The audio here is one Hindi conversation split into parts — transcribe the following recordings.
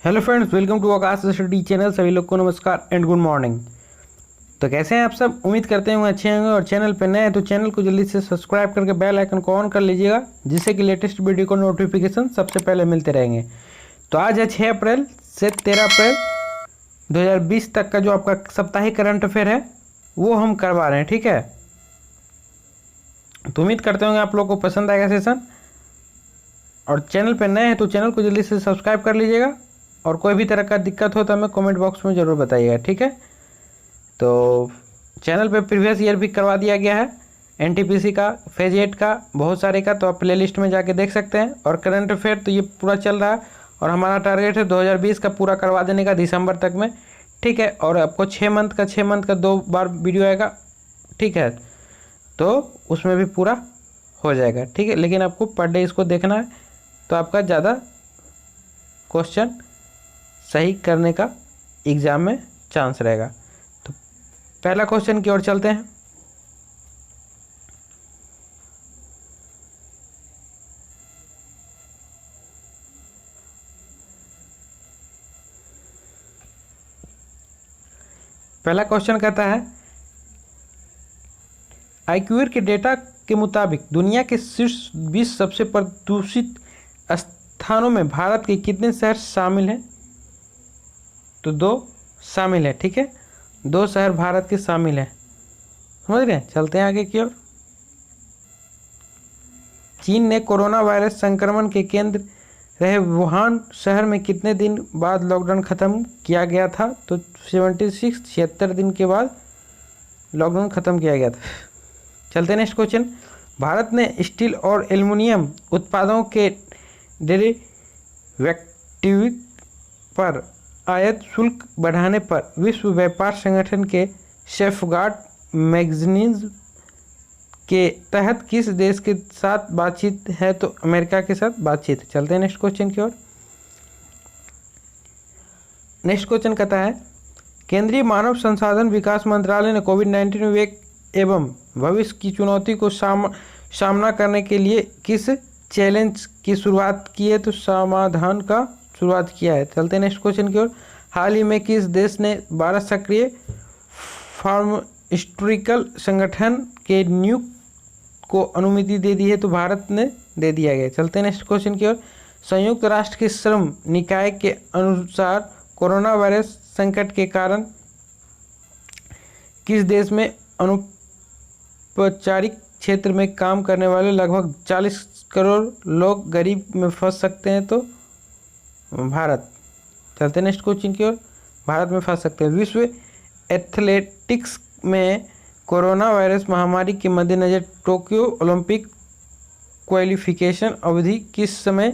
Hello friends, welcome to Akash study channel. सभी लोग को नमस्कार एंड गुड मॉर्निंग। तो कैसे हैं आप सब? उम्मीद करते हैं अच्छे होंगे। और चैनल पे नए हैं तो चैनल को जल्दी से सब्सक्राइब करके बेल आइकन को ऑन कर लीजिएगा, जिससे कि लेटेस्ट वीडियो को नोटिफिकेशन सबसे पहले मिलते रहेंगे। तो आज है 6 अप्रैल से 13 अप्रैल 2020 तक का जो आपका साप्ताहिक करंट अफेयर है वो हम करवा रहे हैं, ठीक है। तो उम्मीद करते होंगे आप लोग को पसंद आएगा सेशन। और चैनल पर नए हैं तो चैनल को जल्दी से सब्सक्राइब कर लीजिएगा। और कोई भी तरह का दिक्कत हो तो हमें कमेंट बॉक्स में ज़रूर बताइएगा, ठीक है। तो चैनल पे प्रीवियस ईयर भी करवा दिया गया है, एनटीपीसी का, फेज 8 का, बहुत सारे का, तो आप प्ले लिस्ट में जाके देख सकते हैं। और करंट अफेयर तो ये पूरा चल रहा है और हमारा टारगेट है 2020 का पूरा करवा देने का दिसंबर तक में, ठीक है। और आपको 6 मंथ का 2 बार वीडियो आएगा, ठीक है। तो उसमें भी पूरा हो जाएगा, ठीक है। लेकिन आपको पर डे इसको देखना है तो आपका ज़्यादा क्वेश्चन सही करने का एग्ज़ाम में चांस रहेगा। तो पहला क्वेश्चन की ओर चलते हैं। पहला क्वेश्चन कहता है, आईक्यूर के डेटा के मुताबिक दुनिया के शीर्ष 20 सबसे प्रदूषित स्थानों में भारत के कितने शहर शामिल हैं? तो 2 शामिल है, ठीक है। 2 शहर भारत के शामिल हैं, समझ रहे हैं। चलते हैं आगे की ओर। चीन ने कोरोना वायरस संक्रमण के केंद्र रहे वुहान शहर में कितने दिन बाद लॉकडाउन खत्म किया गया था? तो 76 दिन के बाद लॉकडाउन खत्म किया गया था। चलते हैं नेक्स्ट क्वेश्चन। भारत ने स्टील और एल्युमिनियम उत्पादों के डेरिवेटिव पर आयात शुल्क बढ़ाने पर विश्व व्यापार संगठन के सेफगार्ड मैकेनिज्म के तहत किस देश के साथ बातचीत है? तो अमेरिका के साथ बातचीत। चलते हैं नेक्स्ट क्वेश्चन की ओर। नेक्स्ट क्वेश्चन कहता है, केंद्रीय मानव संसाधन विकास मंत्रालय ने कोविड-19 वेग एवं भविष्य की चुनौती को सामना करने के लिए किस चैलेंज की शुरुआत की है? तो समाधान का शुरुआत किया है। चलते हैं नेक्स्ट क्वेश्चन की ओर। हाल ही में किस देश ने 12 सक्रिय फार्मास्यूटिकल संगठन के नियुक्त को अनुमति दे दी है? तो भारत ने दे दिया गया। चलते हैं नेक्स्ट क्वेश्चन की ओर। संयुक्त राष्ट्र के श्रम निकाय के अनुसार कोरोना वायरस संकट के कारण किस देश में औपचारिक क्षेत्र में काम करने वाले लगभग 40 करोड़ लोग गरीब में फंस सकते हैं? तो भारत। चलते हैं नेक्स्ट क्वेश्चन की ओर। भारत में फंस सकते हैं। विश्व एथलेटिक्स में कोरोना वायरस महामारी के मद्देनज़र टोक्यो ओलंपिक क्वालिफिकेशन अवधि किस समय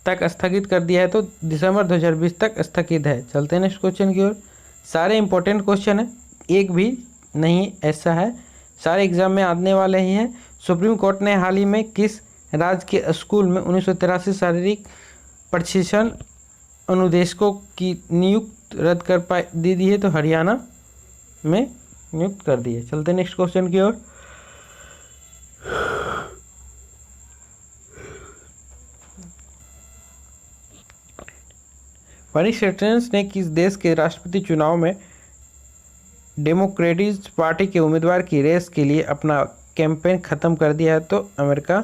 तक स्थगित कर दिया है? तो दिसंबर 2020 तक स्थगित है। चलते हैं नेक्स्ट क्वेश्चन की ओर। सारे इंपॉर्टेंट क्वेश्चन हैं, एक भी नहीं ऐसा है, सारे एग्जाम में आने वाले ही हैं। सुप्रीम कोर्ट ने हाल ही में किस राज्य के स्कूल में 1983 शारीरिक प्रशिक्षण अनुदेशकों की नियुक्ति रद्द कर दे दी है? तो हरियाणा में नियुक्त कर दी है। चलते हैं नेक्स्ट क्वेश्चन की ओर। बनी सैंडर्स ने किस देश के राष्ट्रपति चुनाव में डेमोक्रेटिक पार्टी के उम्मीदवार की रेस के लिए अपना कैंपेन खत्म कर दिया है? तो अमेरिका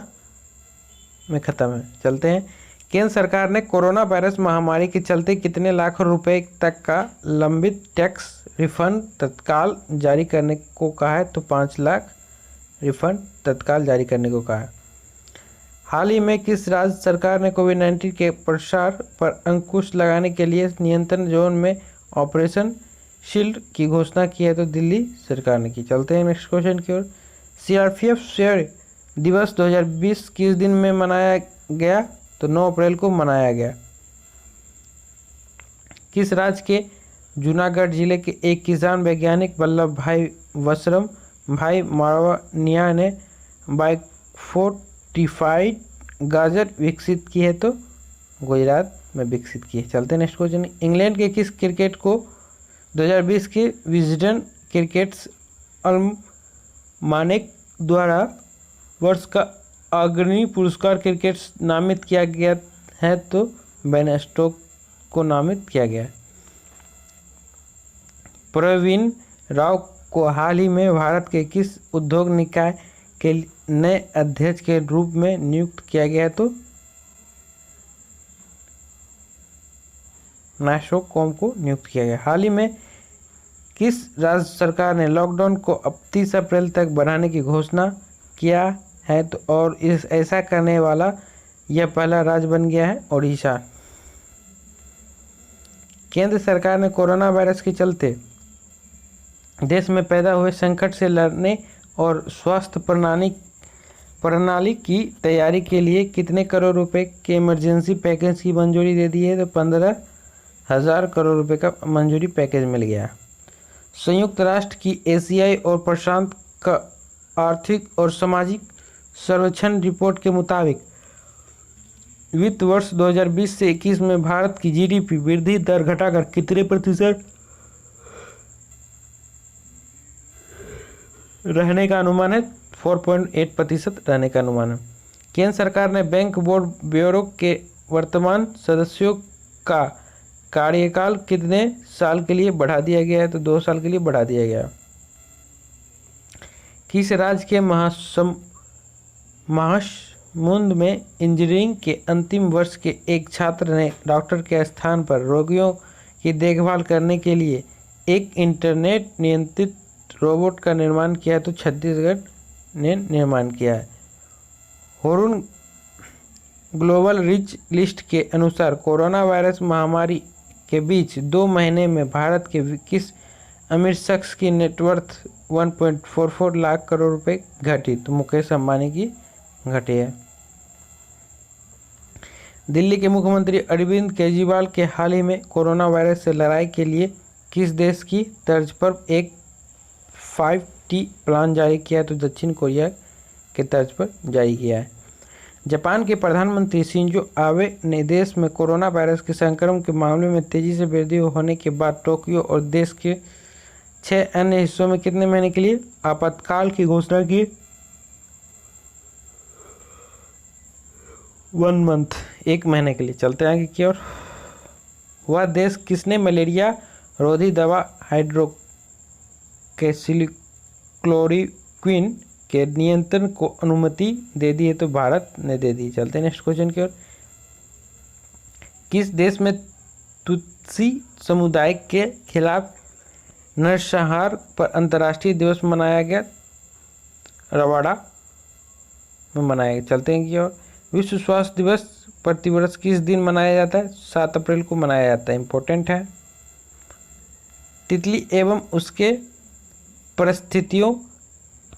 में ख़त्म है। चलते हैं। केंद्र सरकार ने कोरोना वायरस महामारी के चलते कितने लाख रुपए तक का लंबित टैक्स रिफंड तत्काल जारी करने को कहा है? तो 5 लाख रिफंड तत्काल जारी करने को कहा है। हाल ही में किस राज्य सरकार ने कोविड-19 के प्रसार पर अंकुश लगाने के लिए नियंत्रण जोन में ऑपरेशन शील्ड की घोषणा की है? तो दिल्ली सरकार ने की। चलते हैं नेक्स्ट क्वेश्चन की ओर। सीआरपीएफ शौर्य दिवस 2020 किस दिन में मनाया गया? तो 9 अप्रैल को मनाया गया। किस राज्य के जूनागढ़ जिले के एक किसान वैज्ञानिक वल्लभ भाई वसरम भाई मारवानिया ने बायोफोर्टिफाइड गाजर विकसित की है? तो गुजरात में विकसित की है। चलते हैं नेक्स्ट क्वेश्चन। इंग्लैंड के किस क्रिकेट को 2020 के विजडन क्रिकेट्स अल्मानेक द्वारा वर्ष का अग्रणी पुरस्कार क्रिकेट नामित किया गया है? तो बेन स्टोक को नामित किया गया। प्रवीण राव को हाल ही में भारत के किस उद्योग निकाय के नए अध्यक्ष के रूप में नियुक्त किया गया? तो नासोकॉम को नियुक्त किया गया। हाल ही में किस राज्य सरकार ने लॉकडाउन को अब 30 अप्रैल तक बढ़ाने की घोषणा किया है? तो और ऐसा करने वाला यह पहला राज्य बन गया है ओडिशा। केंद्र सरकार ने कोरोना वायरस के चलते देश में पैदा हुए संकट से लड़ने और स्वास्थ्य प्रणाली की तैयारी के लिए कितने करोड़ रुपए के इमरजेंसी पैकेज की मंजूरी दे दी है? तो 15,000 करोड़ रुपए का मंजूरी पैकेज मिल गया। संयुक्त राष्ट्र की एशियाई और प्रशांत का आर्थिक और सामाजिक सर्वेक्षण रिपोर्ट के मुताबिक वित्त वर्ष 2020 से 21 में भारत की जीडीपी वृद्धि दर घटाकर कितने प्रतिशत रहने का अनुमान है? 4.8% रहने का अनुमान है। केंद्र सरकार ने बैंक बोर्ड ब्यूरो के वर्तमान सदस्यों का कार्यकाल कितने साल के लिए बढ़ा दिया गया है? तो 2 साल के लिए बढ़ा दिया गया। किस राज्य के महासमुंद में इंजीनियरिंग के अंतिम वर्ष के एक छात्र ने डॉक्टर के स्थान पर रोगियों की देखभाल करने के लिए एक इंटरनेट नियंत्रित रोबोट का निर्माण किया है? तो छत्तीसगढ़ ने निर्माण किया है। होरून ग्लोबल रिच लिस्ट के अनुसार कोरोना वायरस महामारी के बीच 2 महीने में भारत के किस अमीर शख्स की नेटवर्थ 1.44 लाख करोड़ रुपए घटी? तो मुकेश अंबानी की घटी है। दिल्ली के मुख्यमंत्री अरविंद केजरीवाल के हाल ही में कोरोना वायरस से लड़ाई के लिए किस देश की तर्ज पर एक 5T प्लान जारी किया? तो दक्षिण कोरिया के तर्ज पर जारी किया है। जापान के प्रधानमंत्री शिंजो आबे ने देश में कोरोना वायरस के संक्रमण के मामले में तेजी से वृद्धि होने के बाद टोक्यो और देश के 6 अन्य हिस्सों में कितने महीने के लिए आपातकाल की घोषणा की? 1 मंथ, 1 महीने के लिए। चलते हैं आगे की ओर। वह देश किसने मलेरिया रोधी दवा हाइड्रोक्सीक्लोरोक्विन के नियंत्रण को अनुमति दे दी है? तो भारत ने दे दी। चलते हैं नेक्स्ट क्वेश्चन की ओर। किस देश में तुत्सी समुदाय के खिलाफ नरसंहार पर अंतर्राष्ट्रीय दिवस मनाया गया? रवांडा में मनाया गया। चलते हैं की ओर। विश्व स्वास्थ्य दिवस प्रतिवर्ष किस दिन मनाया जाता है? 7 अप्रैल को मनाया जाता है। इंपॉर्टेंट है। तितली एवं उसके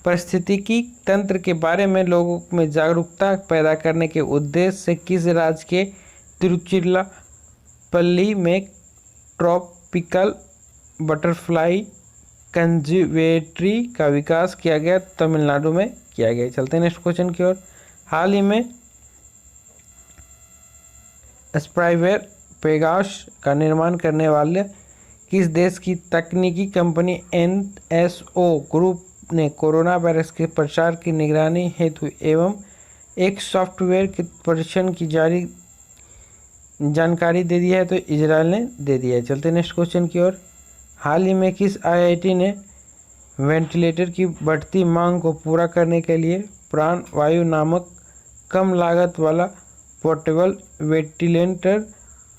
पारिस्थितिकी तंत्र के बारे में लोगों में जागरूकता पैदा करने के उद्देश्य से किस राज्य के तिरुचिरापल्ली में ट्रॉपिकल बटरफ्लाई कंजर्वेटरी का विकास किया गया? तमिलनाडु में किया गया। चलते हैं नेक्स्ट क्वेश्चन की ओर। हाल ही में स्पाइवेयर पेगास का निर्माण करने वाले किस देश की तकनीकी कंपनी NSO ग्रुप ने कोरोना वायरस के प्रसार की निगरानी हेतु एवं एक सॉफ्टवेयर के परीक्षण की जारी जानकारी दे दी है? तो इजराइल ने दे दिया है। चलते नेक्स्ट क्वेश्चन की ओर। हाल ही में किस IIT ने वेंटिलेटर की बढ़ती मांग को पूरा करने के लिए प्राण वायु नामक कम लागत वाला पोर्टेबल वेंटिलेटर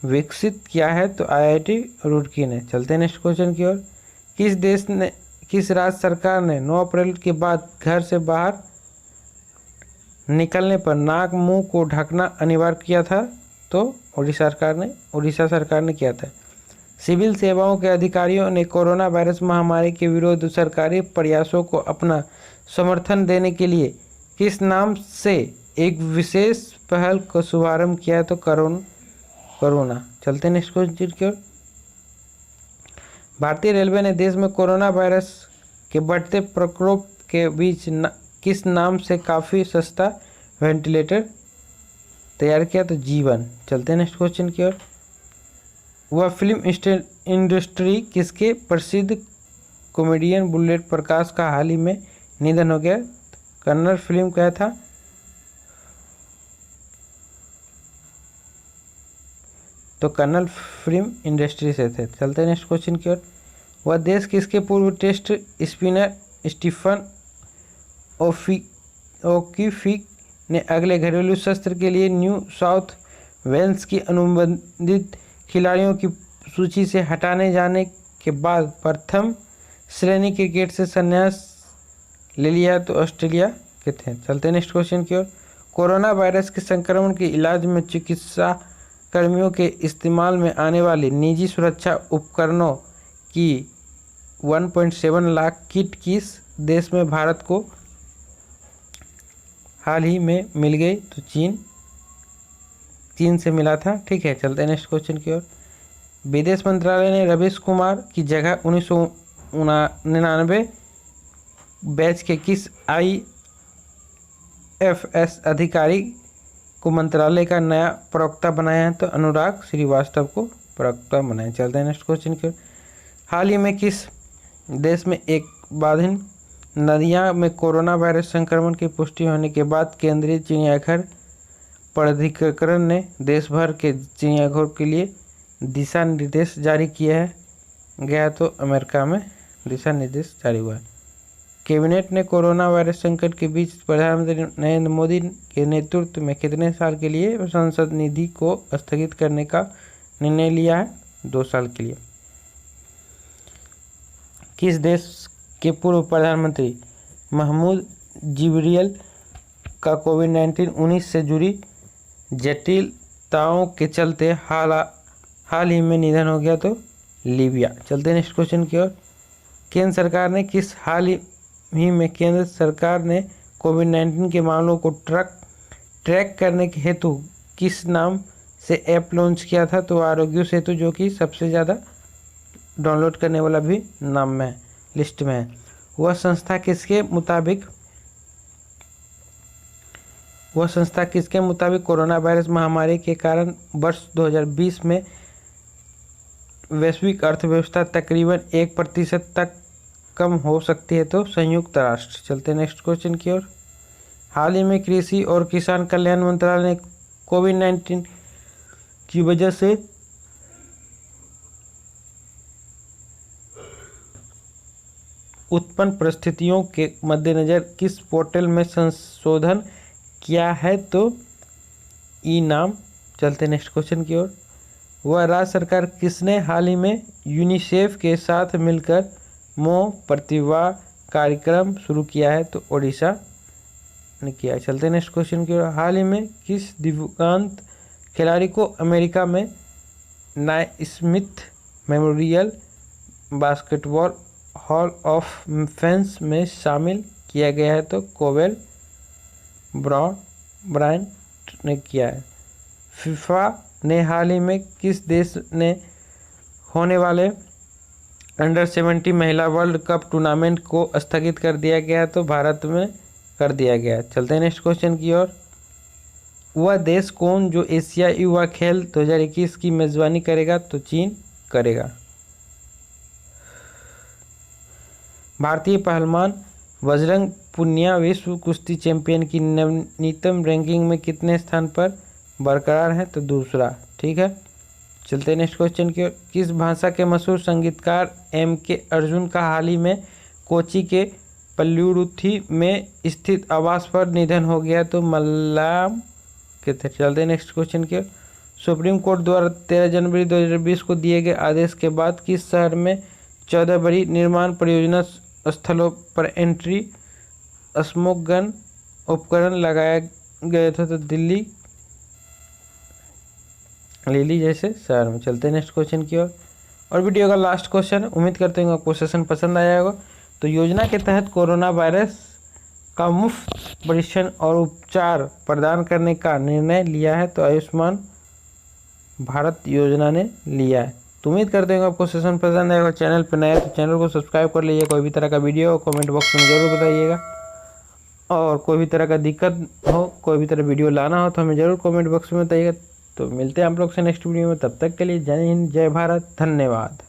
विकसित किया है? तो IIT रुड़की ने। चलते हैं नेक्स्ट क्वेश्चन की ओर। किस राज्य सरकार ने 9 अप्रैल के बाद घर से बाहर निकलने पर नाक मुंह को ढकना अनिवार्य किया था? तो उड़ीसा सरकार ने किया था। सिविल सेवाओं के अधिकारियों ने कोरोना वायरस महामारी के विरुद्ध सरकारी प्रयासों को अपना समर्थन देने के लिए किस नाम से एक विशेष पहल का शुभारंभ किया है? तो कोरोना। चलते हैं नेक्स्ट क्वेश्चन की ओर। भारतीय रेलवे ने देश में कोरोना वायरस के बढ़ते प्रकोप के बीच किस नाम से काफ़ी सस्ता वेंटिलेटर तैयार किया? तो जीवन। चलते हैं नेक्स्ट क्वेश्चन की ओर। वह फिल्म इंडस्ट्री किसके प्रसिद्ध कॉमेडियन बुलेट प्रकाश का हाल ही में निधन हो गया? कन्नड़ फिल्म क्या था? तो कर्नल फिल्म इंडस्ट्री से थे। चलते हैं नेक्स्ट क्वेश्चन की ओर। वह देश किसके पूर्व टेस्ट स्पिनर स्टीफन ओकीफिक ने अगले घरेलू सत्र के लिए न्यू साउथ वेल्स की अनुबंधित खिलाड़ियों की सूची से हटाने जाने के बाद प्रथम श्रेणी क्रिकेट से संन्यास ले लिया? तो ऑस्ट्रेलिया के थे। चलते हैं नेक्स्ट क्वेश्चन की ओर। कोरोना वायरस के संक्रमण के इलाज में चिकित्सा कर्मियों के इस्तेमाल में आने वाले निजी सुरक्षा उपकरणों की 1.7 लाख किट किस देश में भारत को हाल ही में मिल गई? तो चीन से मिला था। ठीक है, चलते हैं नेक्स्ट क्वेश्चन की ओर। विदेश मंत्रालय ने रवीश कुमार की जगह 1999 बैच के किस IFS अधिकारी को मंत्रालय का नया प्रवक्ता बनाया है? तो अनुराग श्रीवास्तव को प्रवक्ता बनाया। चलते हैं नेक्स्ट क्वेश्चन की ओर। हाल ही में किस देश में एक बाधिन नदियां में कोरोना वायरस संक्रमण की पुष्टि होने के बाद केंद्रीय चिड़ियाघर प्राधिकरण ने देश भर के चिड़ियाघरों के लिए दिशा निर्देश जारी किए हैं गया? तो अमेरिका में दिशा निर्देश जारी हुआ है। कैबिनेट ने कोरोना वायरस संकट के बीच प्रधानमंत्री नरेंद्र मोदी के नेतृत्व में कितने साल के लिए संसद निधि को स्थगित करने का निर्णय लिया है? 2 साल के लिए। किस देश के पूर्व प्रधानमंत्री महमूद जिब्रियल का कोविड-19 से जुड़ी जटिलताओं के चलते हाल ही में निधन हो गया? तो लीबिया। चलते हैं नेक्स्ट क्वेश्चन की ओर। केंद्र सरकार ने केंद्र सरकार ने कोविड-19 के मामलों को ट्रैक करने के हेतु किस नाम से ऐप लॉन्च किया था? तो आरोग्य सेतु, जो कि सबसे ज़्यादा डाउनलोड करने वाला भी नाम में लिस्ट में है। वह संस्था किसके मुताबिक कोरोना वायरस महामारी के कारण वर्ष 2020 में वैश्विक अर्थव्यवस्था तकरीबन 1% तक कम हो सकती है? तो संयुक्त राष्ट्र। चलते हैं नेक्स्ट क्वेश्चन की ओर। हाल ही में कृषि और किसान कल्याण मंत्रालय ने कोविड-19 की वजह से उत्पन्न परिस्थितियों के मद्देनज़र किस पोर्टल में संशोधन किया है? तो ई नाम। चलते हैं नेक्स्ट क्वेश्चन की ओर। वह राज्य सरकार किसने हाल ही में यूनिसेफ के साथ मिलकर मोह प्रतिभा कार्यक्रम शुरू किया है? तो ओडिशा ने किया है। चलते हैं नेक्स्ट क्वेश्चन की ओर। हाल ही में किस दिव्यांग खिलाड़ी को अमेरिका में Naismith memorial basketball hall of famous में शामिल किया गया है? तो कोबे ब्रायंट ने किया है। फीफा ने हाल ही में किस देश ने होने वाले अंडर 17 महिला वर्ल्ड कप टूर्नामेंट को स्थगित कर दिया गया? तो भारत में कर दिया गया। चलते हैं नेक्स्ट क्वेश्चन की ओर। वह देश कौन जो एशिया युवा खेल 2021 की मेजबानी करेगा? तो चीन करेगा। भारतीय पहलवान बजरंग पुनिया विश्व कुश्ती चैंपियन की नवीनतम रैंकिंग में कितने स्थान पर बरकरार है? तो दूसरा। ठीक है, चलते हैं नेक्स्ट क्वेश्चन की ओर। किस भाषा के मशहूर संगीतकार M.K. अर्जुन का हाल ही में कोच्चि के पल्लुरुथी में स्थित आवास पर निधन हो गया? तो मलयालम के थे। चलते हैं नेक्स्ट क्वेश्चन की ओर। सुप्रीम कोर्ट द्वारा 13 जनवरी 2020 को दिए गए आदेश के बाद किस शहर में 14 बड़ी निर्माण परियोजना स्थलों पर एंटी स्मोक गन उपकरण लगाया गया था? तो दिल्ली जैसे शहर में। चलते हैं नेक्स्ट क्वेश्चन की ओर। और वीडियो का लास्ट क्वेश्चन, उम्मीद करते हैं आपको सेशन पसंद आया होगा। तो योजना के तहत कोरोना वायरस का मुफ्त परीक्षण और उपचार प्रदान करने का निर्णय लिया है? तो आयुष्मान भारत योजना ने लिया है। तो उम्मीद करते हैं आपको सेशन पसंद आएगा। चैनल पर नया है तो चैनल को सब्सक्राइब कर लीजिए। कोई भी तरह का वीडियो कमेंट बॉक्स में ज़रूर बताइएगा। और कोई भी तरह का दिक्कत हो, कोई भी तरह वीडियो लाना हो तो हमें ज़रूर कमेंट बॉक्स में बताइएगा। तो मिलते हैं आप लोग से नेक्स्ट वीडियो में। तब तक के लिए जय हिंद, जय भारत, धन्यवाद।